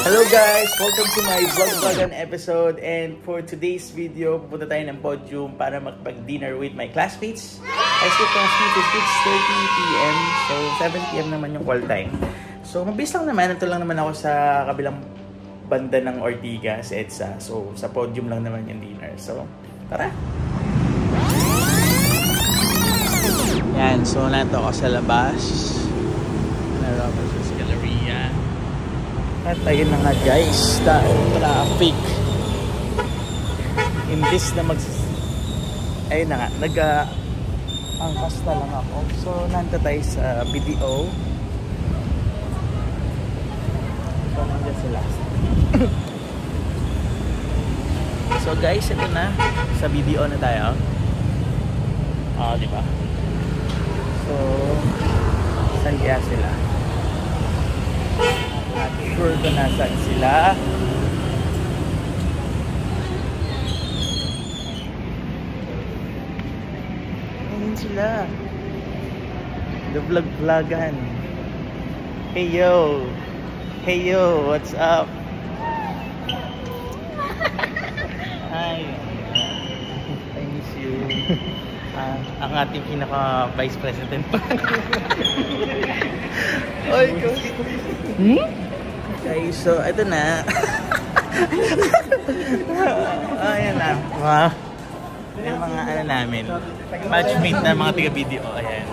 Hello guys! Welcome to my vlog episode, and for today's video, pupunta tayo ng podium para magpag-dinner with my classmates. High school classmates is 6:30 PM, so 7 PM naman yung call time. So mabilis lang naman, ito lang naman ako sa kabilang banda ng Ortigas, EDSA. So sa podium lang naman yung dinner. So tara! Yan, so nandito ako sa labas. Meron ako sa Galleria. At ayun na nga guys, dahil traffic. Imbis na ayun na nga, angkas na lang ako. So nandito tayo sa BDO. So nandiyan sila. So guys, ito na. Sa BDO na tayo. Diba? So saan kaya sila? Not sure kung nasaan sila. Ayun sila. The vlog-vlogan. Hey yo! Hey yo! What's up? Hi! I miss you. Ang ating pinaka-vice president pa. Oy, okay, so ito na. Ayan na. Wow. Yung mga ano namin, matchmate na mga taga-video. Ayan.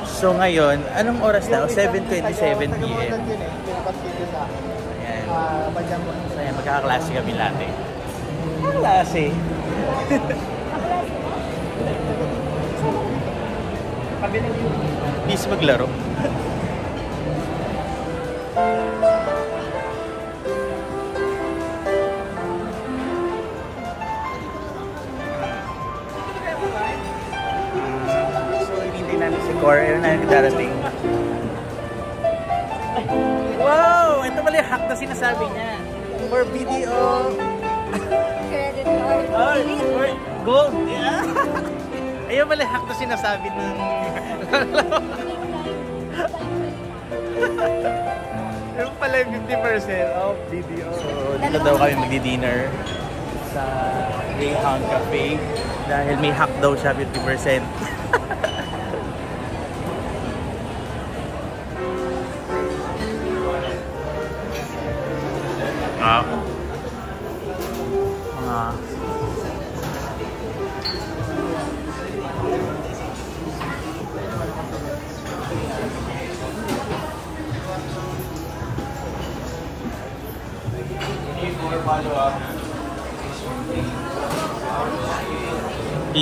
So ngayon, anong oras na? 7:27 PM. Ayan. So ayan, magkakaklase kami lahat. Klase. Please maglaro. So hindi namin si Cor, ayun na yung darating. Wow! Ito pala yung hack na sinasabi niya. For video. Credit card. Oh, gold! Yeah! Ayun pala yung hack na sinasabi ng... Yung pala yung 50% off video. So, dito daw kami magdi-dinner sa Greyhound Cafe dahil may hack daw siya 50%.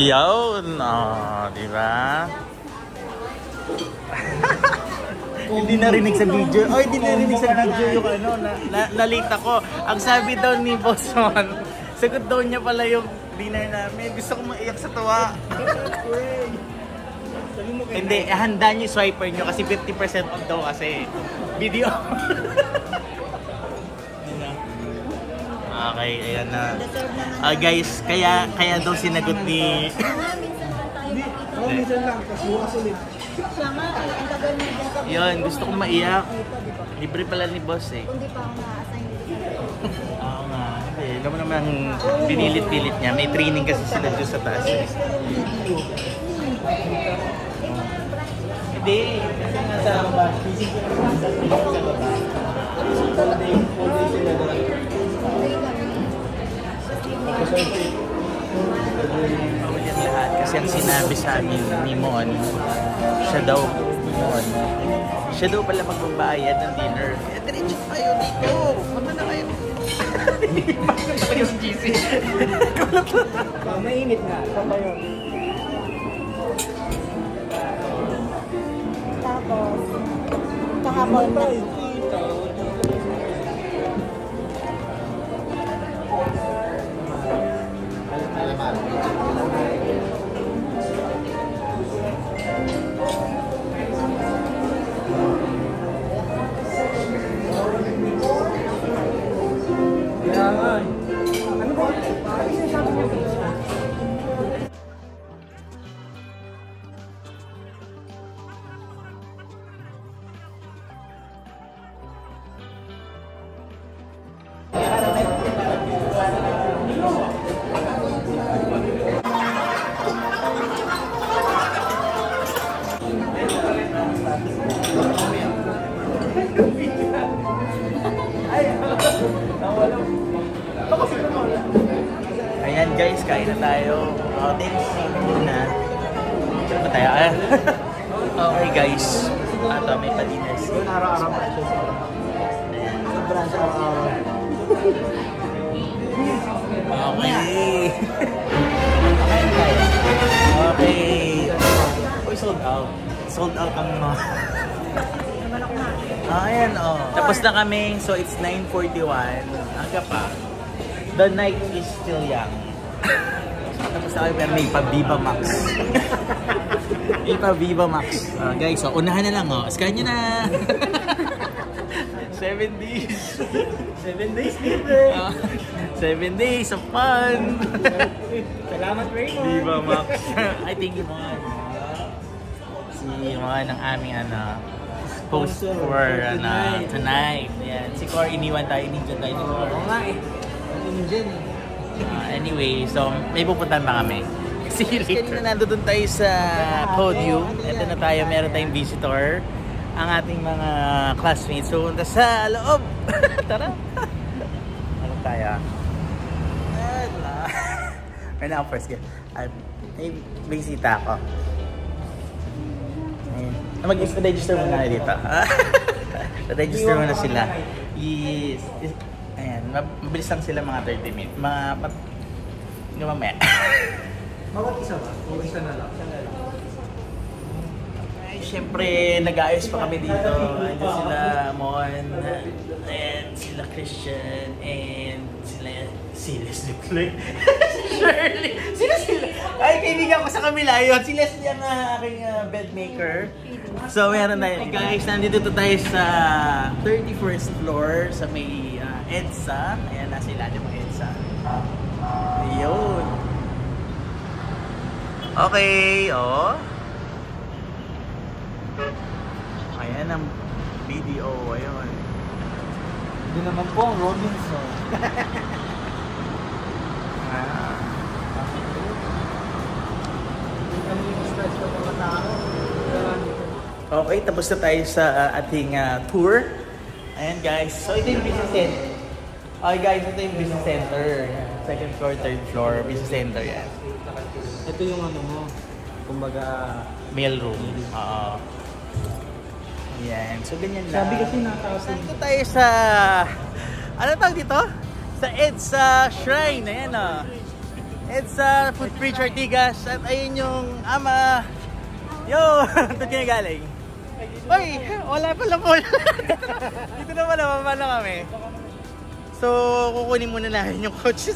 Yun, di ba? Hindi narinig sa video. Oy, hindi narinig sa video yung ano, na-late ako. Ang sabi daw ni Bosson, sagot daw niya pala yung dinner namin. Gusto ko maiyak sa tuwa. Hindi, handa niyo swiper niyo kasi 50% off daw kasi video. Okay, ayan na. Guys, kaya daw sinagot ni... Minsan lang, kasi bukas ulit. Yun, gusto kong maiyak. Libre pala ni boss eh. Hindi pa ako na-assign dito. Oo nga. Alam mo naman, pinilit-pilit niya. May training kasi sila doon sa taas. Hindi. Kasi nga sa bus, lahat. Kasi ang sinabi sa amin ni Mon, siya daw pala magbabayad ng dinner. Eh, diretso kayo dito. Punta na kayo. Bakit pa yung GC? Mainit nga. Saan ba yun? Tapos, kahapon na. Ano ba? kain na tayo. Thanks. Muna. Saan ba tayo? Okay guys. Ito, may pa-dinners. Yun, araw-araw pa siya. Sobrang sa araw. Okay. Kain tayo. Okay. Uy, sold out. Sold out ang mga. Ayan, oh. Tapos na kami. So, it's 9:41. Aga pa. The night is still young. Tapos na kami, pero may pa-Viva Max. May pa-Viva Max. Guys, so, unahan na lang, oh. Scan nyo na. 7 days. 7 days later. 7 days of fun. Salamat, Raymond. Viva Max. I thank you mga. Si mga ng aming post for tonight. Ayan. Si Cor, iniwan tayo. Ninja tayo. Oo nga eh. Ninja Anyway, so may pupuntahan pa kami. See you later. Kanina nandun tayo sa podium. Ito na tayo. Meron tayong visitor. Ang ating mga classmates. So, punta sa loob. Tara. Ano tayo? Right now, first get. May bisita ako. Mag-register muna na dito. Register muna sila. Yes. Ayan. Mabilis lang sila mga 30 minutes. Mamaya. Bawat isa ba? O isa na lang? Ay, syempre, nag-aayos pa kami dito. Andun sila Mon, and sila Christian, and si Leslie Clay. Shirley! Sila? Ay, kaibigan ko sa kabila yun. Si Leslie ang aking bed maker. So, meron tayo. Guys, nandito tayo sa 31st floor sa may EDSA. Ayan, nasa ilalim ng EDSA. Ayun. Okay, oh. Ayan ang video. Ayun. Ito naman po ang Robinson. Okay, tapos na tayo sa ating tour. Ayan guys, so ito yung business center. Okay guys, ito yung business center. Second floor, third floor, business center yan. Ito yung ano mo, kumbaga Mail room. Oo. Yan, so ganyan lang. Sabi kasi nakakasal. Nandito tayo sa, ano tawag dito? Sa EDSA Shrine, ayan o. EDSA Food Preacher Tigas. At ayun yung ama. Yo, ito kayo galing. Uy, wala pala po. Dito na pala, mababa na kami. So, kukunin muna namin yung coach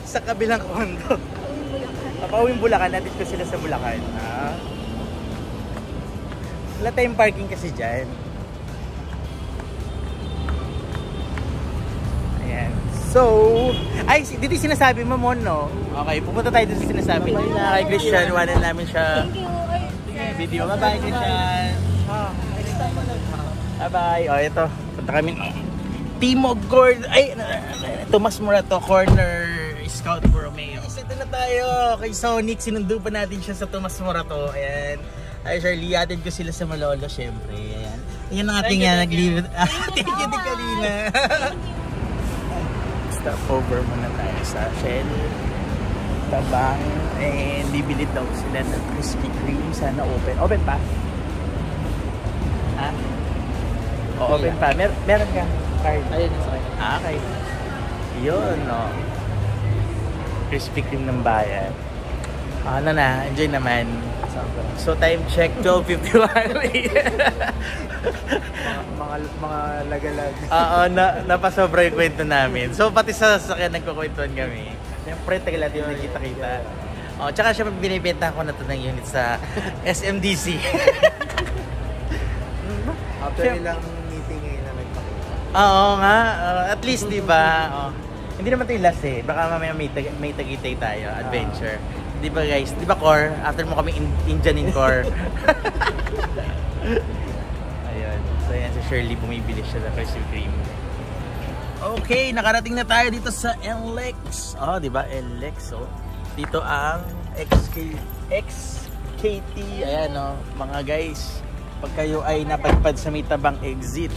sa kabilang kondo. Papauwing Bulacan, natin ko sila sa Bulacan. Wala tayong parking kasi dyan. Ayan. So, ay, dito yung sinasabi mo, Mon, no? Okay, pupunta tayo dito yung sinasabi niya. Kay Christian, iwanan namin siya. Video. Bye-bye, Christian. Bye-bye. O, ito. Punta kami. Timog Gord. Ay, Tomas Morato Corner Scout for Romeo. Ito na tayo kay Sonic. Sinundo pa natin siya sa Tomas Morato. Ayan. Ay, Charlie, atid ko sila sa Malolo, syempre. Ayan. Ayan ang ating nag-live. Thank you, di kanina. Stop over muna tayo sa Shell. Tabang. And bibili daw sila ng Krispy Kreme. Sana open. Open pa? Ha? O, open pa. Meron ka? Card? Ayun, sorry. Okay. Yun, no. Krispy Kreme ng bayan. Ano na, enjoy naman. So time check, 12:51. mga lagalag. Oo, napasobra yung kwento namin. So pati sa sasakyan nagkukwentuhan kami. Siyempre, tagal natin yung nakita-kita. Tsaka siya binibenta ko na ito ng unit sa SMDC. After ilang meeting ngayon na nagpakita. Oo nga, at least diba, hindi naman ito yung last eh. Baka mamaya may tagitay tayo, adventure. Diba guys, diba Cor? After mo kami Indian in Cor. Ayun, so yan si Shirley, bumibili siya ng Krispy Kreme. Okay, nakarating na tayo dito sa NLEX. Diba NLEX, dito ang XKT. Ayan mga guys, pag kayo ay napadpad sa may tabang exit,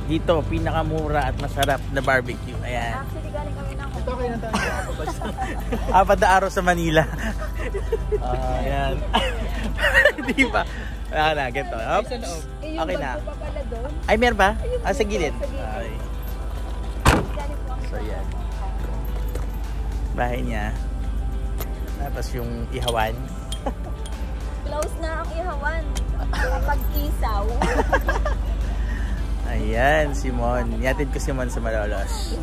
Dito, pinakamura at masarap na barbecue. Ayan. Actually, galing kami ng Ito kayo na tayo. 4 na araw sa Manila. Ayan. Di ba? Wala na, ganito. Oops. yung Okay na. bag ko pa pala doon. Ay, meron ba? Ayun, Sa gilid. sa gilid. Ay. Galing po So, yan. Bahay niya. Tapos yung ihawan. Close na ang ihawan. Kapag isaw. Ayan, Simon. Yatid ko Simon sa Malolos.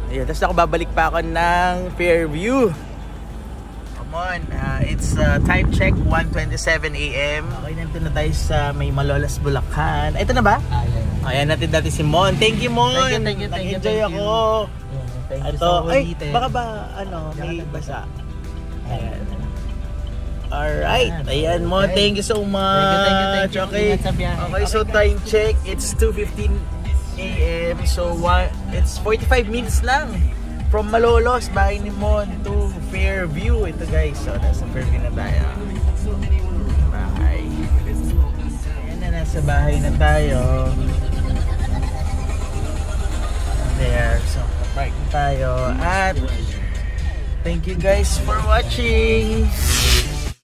Ayun, tapos ako babalik pa ako ng Fairview. Come on, it's time check, 1:27 AM. Okay, nandito na tayo sa may Malolos, Bulacan. Ito na ba? Ayan, natin dati si Mon. Thank you, Mon. Thank you. Nag-enjoy ako. Thank you Ito, so ay, much. baka ba, may basa. Ayan. Alright, ayan mo, thank you so much. Thank you. Okay, Ingat sa biyahe. okay, so time check, it's 2:15 AM. So, it's 45 minutes lang from Malolos, bahay ni Mon, to Fairview. Ito guys, so nasa Fairview na tayo. Bahay. Ayan na, nasa bahay na tayo. There, so park na tayo. At thank you guys for watching.